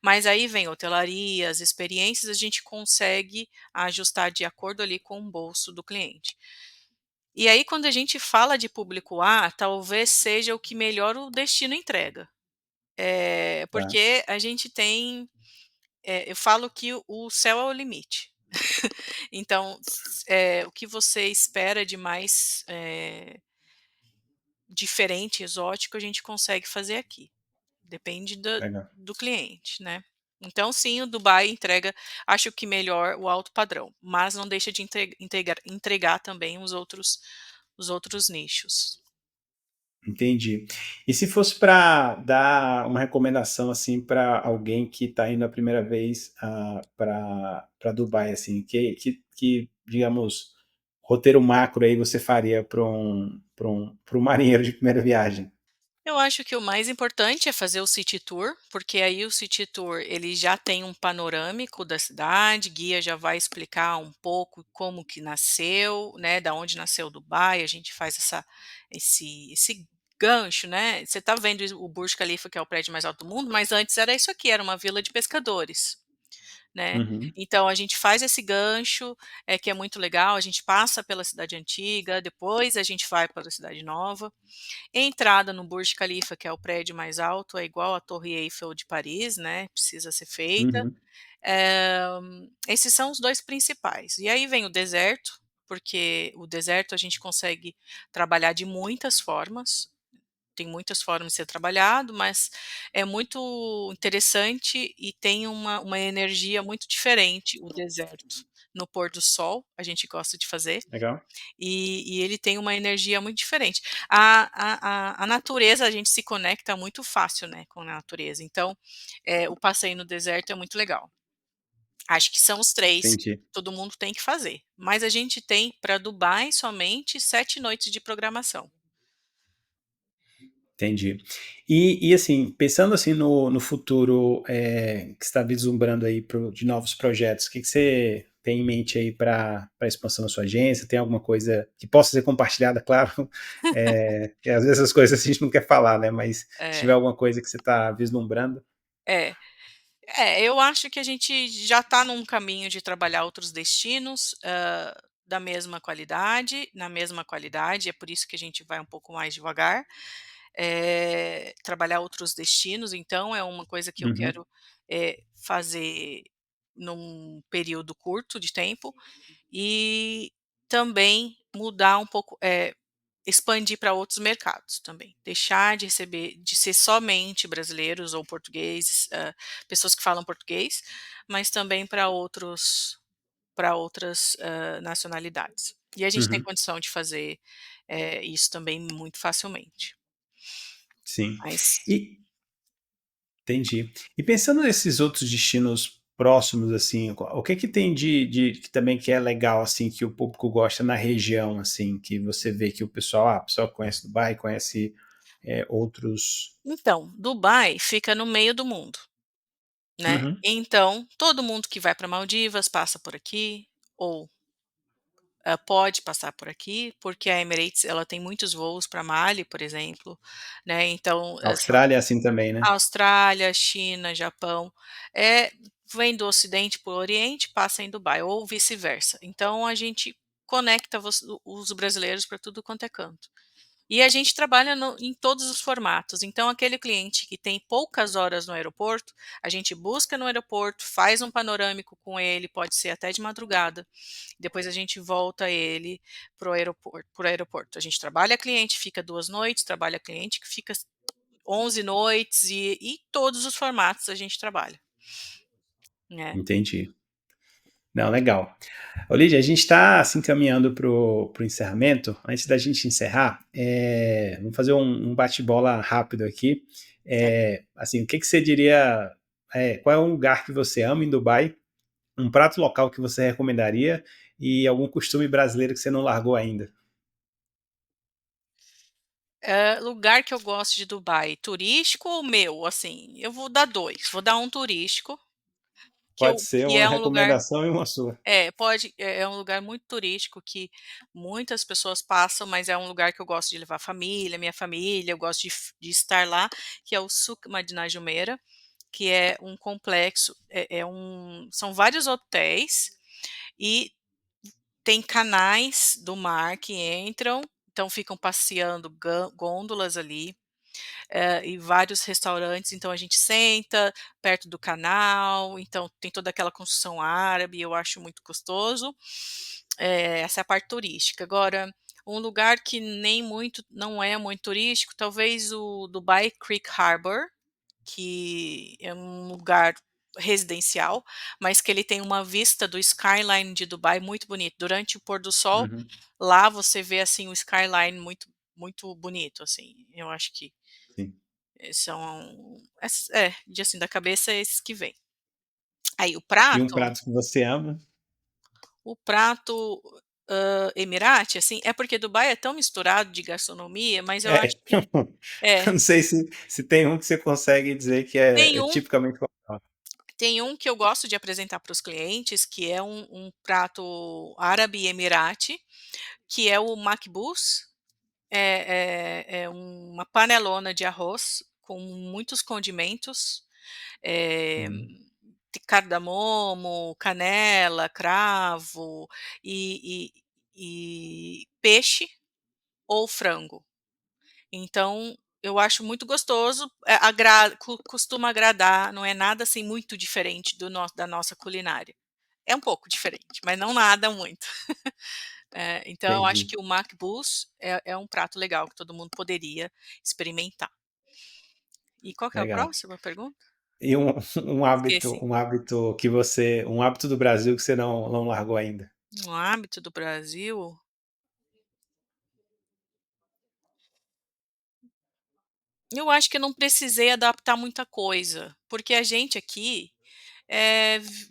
mas aí vem hotelaria, as experiências, a gente consegue ajustar de acordo ali com o bolso do cliente. E aí quando a gente fala de público A, talvez seja o que melhor o destino entrega. tá, Porque a gente tem, eu falo que o céu é o limite. Então, o que você espera de mais, diferente, exótico, a gente consegue fazer aqui. Depende legal. do cliente, né. Então sim, o Dubai entrega, acho que melhor o alto padrão, mas não deixa de entregar também os outros nichos. Entendi. E se fosse para dar uma recomendação assim para alguém que está indo a primeira vez para Dubai, assim, digamos roteiro macro aí você faria para um marinheiro de primeira viagem? Eu acho que o mais importante é fazer o city tour, porque aí o city tour ele já tem um panorâmico da cidade, guia já vai explicar um pouco como que nasceu, né, da onde nasceu Dubai, a gente faz esse gancho, né. Você está vendo o Burj Khalifa, que é o prédio mais alto do mundo, mas antes era isso aqui, era uma vila de pescadores, né. Uhum, Então a gente faz esse gancho, que é muito legal, a gente passa pela cidade antiga, depois a gente vai para a cidade nova. Entrada no Burj Khalifa, que é o prédio mais alto, é igual à Torre Eiffel de Paris, né, precisa ser feita. uhum, Eh, Esses são os 2 principais. E aí vem o deserto, porque o deserto a gente consegue trabalhar de muitas formas, tem muitas formas de ser trabalhado, mas é muito interessante e tem uma energia muito diferente o deserto. No pôr do sol, a gente gosta de fazer, legal. e ele tem uma energia muito diferente. A natureza, a gente se conecta muito fácil, né, com a natureza, então, o passeio no deserto é muito legal. Acho que são os 3 que Entendi. todo mundo tem que fazer, mas a gente tem para Dubai somente 7 noites de programação. Entendi. E assim, pensando assim no futuro, que você está vislumbrando aí de novos projetos, o que você tem em mente aí para a expansão da sua agência? Tem alguma coisa que possa ser compartilhada, claro, que às vezes as coisas a gente não quer falar, né? Mas se tiver É, alguma coisa que você está vislumbrando. é. Eu acho que a gente já está num caminho de trabalhar outros destinos, da mesma qualidade, na mesma qualidade, é por isso que a gente vai um pouco mais devagar. Trabalhar outros destinos, então é uma coisa que eu Uhum, quero, fazer num período curto de tempo, e também mudar um pouco, expandir para outros mercados também, deixar de ser somente brasileiros ou portugueses, pessoas que falam português, mas também para outras, nacionalidades. E a gente tem Uhum, condição de fazer, isso também muito facilmente. sim. Mas E entendi. E pensando nesses outros destinos próximos, assim, o que que tem que também que é legal, assim, que o público gosta na região, assim, que você vê que o pessoal conhece Dubai, conhece outros. então, Dubai fica no meio do mundo, né, Uhum. então todo mundo que vai para Maldivas passa por aqui, ou pode passar por aqui, porque a Emirates ela tem muitos voos para Mali, por exemplo, né, então, A são Austrália é assim também, né? Austrália, China, Japão, vem do Ocidente para o Oriente, passa em Dubai, ou vice-versa. Então a gente conecta os brasileiros para tudo quanto é canto. E a gente trabalha em todos os formatos. Então, aquele cliente que tem poucas horas no aeroporto, a gente busca no aeroporto, faz um panorâmico com ele, pode ser até de madrugada. Depois a gente volta ele para o aeroporto, A gente trabalha cliente, fica 2 noites, trabalha cliente que fica 11 noites, e todos os formatos a gente trabalha, né. Entendi. Não, legal. Olívia, a gente está assim caminhando para o encerramento. Antes da gente encerrar, vamos fazer um bate-bola rápido aqui. Certo. Assim, o que que você diria? Qual é um lugar que você ama em Dubai? Um prato local que você recomendaria e algum costume brasileiro que você não largou ainda? Lugar que eu gosto de Dubai, turístico ou meu? Assim, eu vou dar 2. Vou dar um turístico, Pode ser que uma é um lugar recomendação e uma sua. é um lugar muito turístico que muitas pessoas passam, mas é um lugar que eu gosto de levar a família, minha família, eu gosto de estar lá, que é o Souk Madinat Jumeirah, que é um complexo, são vários hotéis, e tem canais do mar que entram, então ficam passeando gôndolas ali, e vários restaurantes, então a gente senta perto do canal, então tem toda aquela construção árabe, eu acho muito gostoso. Essa é a parte turística. Agora, um lugar que nem muito não é muito turístico, talvez o Dubai Creek Harbor, que é um lugar residencial, mas que ele tem uma vista do skyline de Dubai muito bonito. Durante o pôr do sol, Uhum, lá você vê, assim, o skyline muito bonito, assim. Eu acho que sim. são de assim, da cabeça é esses que vêm. Aí E um prato que você ama? o prato, Emirati, assim, é porque Dubai é tão misturado de gastronomia, mas eu É, acho que eu é, não sei se tem um que você consegue dizer que tem é um tipicamente local. Tem um que eu gosto de apresentar para os clientes, que é um prato árabe emirati, que é o makbous. É uma panelona de arroz com muitos condimentos, Hum, de cardamomo, canela, cravo e peixe ou frango. Então, eu acho muito gostoso, costuma agradar, não é nada, assim, muito diferente da nossa culinária. É um pouco diferente, mas não nada muito. Então eu acho entendi. que o makbous é um prato legal que todo mundo poderia experimentar. E qual que é a Legal. próxima pergunta? E Esqueci. um hábito que um hábito do Brasil que você não largou ainda? Um hábito do Brasil? Eu acho que eu não precisei adaptar muita coisa, porque a gente aqui,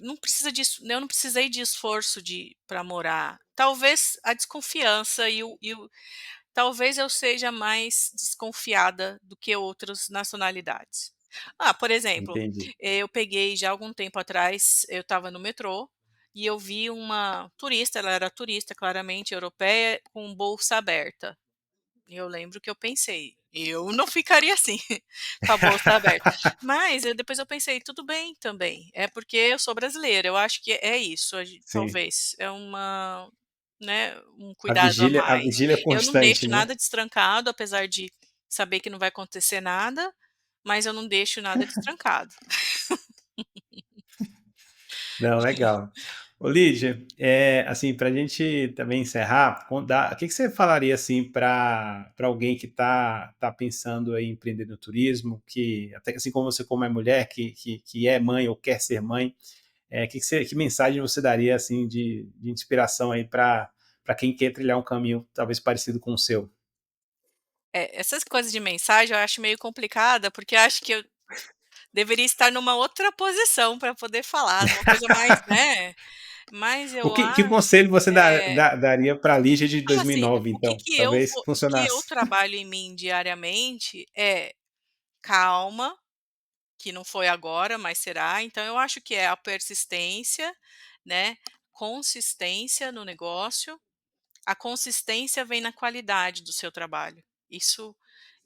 não precisa disso, eu não precisei de esforço para morar. Talvez a desconfiança talvez eu seja mais desconfiada do que outras nacionalidades. Por exemplo, Entendi. eu peguei já algum tempo atrás, eu estava no metrô e eu vi uma turista, ela era turista, claramente europeia, com bolsa aberta. E eu lembro que eu pensei: "Eu não ficaria assim, com a bolsa aberta". Mas depois eu pensei: "Tudo bem também, é porque eu sou brasileira". Eu acho que é isso, Sim. talvez, um cuidado a A mais. vigília Eu não constante, deixo né? nada destrancado, apesar de saber que não vai acontecer nada, mas eu não deixo nada destrancado. Não, legal. Ô, Lídia, assim, para a gente também encerrar, o que que você falaria assim para alguém que está pensando aí em empreender no turismo, que até assim como você como é mulher, que é mãe ou quer ser mãe, que mensagem você daria assim de inspiração aí para quem quer trilhar um caminho talvez parecido com o seu? Essas coisas de mensagem eu acho meio complicada, porque eu acho que eu deveria estar numa outra posição para poder falar, numa coisa mais, né, mas eu Que acho conselho você é, daria para a Lígia de assim, 2009, então? Talvez o que eu funcionasse. trabalho em mim diariamente é calma, que não foi agora, mas será. Então eu acho que é a persistência, né, consistência no negócio. A consistência vem na qualidade do seu trabalho. Isso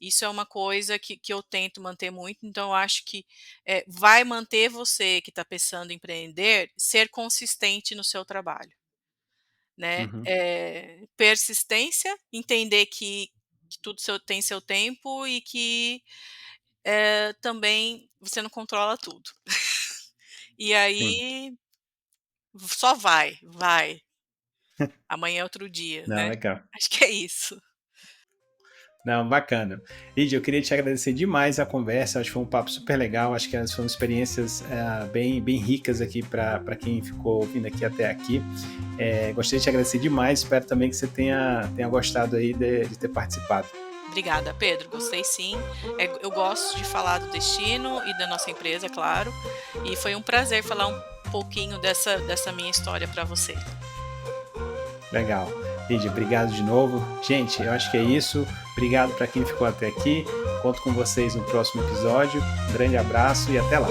isso é uma coisa que eu tento manter muito, então eu acho que, vai manter você que está pensando em empreender, ser consistente no seu trabalho, né. Uhum, Persistência, entender que tudo tem seu tempo e que, também você não controla tudo. E sim. aí, só vai, vai, amanhã é outro dia, Não, né. legal. Acho que é isso. Não, bacana. Lídia, eu queria te agradecer demais a conversa. Acho que foi um papo super legal. Acho que elas foram experiências bem ricas aqui para quem ficou ouvindo aqui até aqui. Gostaria de te agradecer demais. Espero também que você tenha gostado aí de ter participado. Obrigada, Pedro. Gostei sim. Eu gosto de falar do destino e da nossa empresa, é claro. E foi um prazer falar um pouquinho dessa minha história para você. Legal. Lídia, obrigado de novo. Gente, eu acho que é isso. Obrigado para quem ficou até aqui. Conto com vocês no próximo episódio. Um grande abraço e até lá.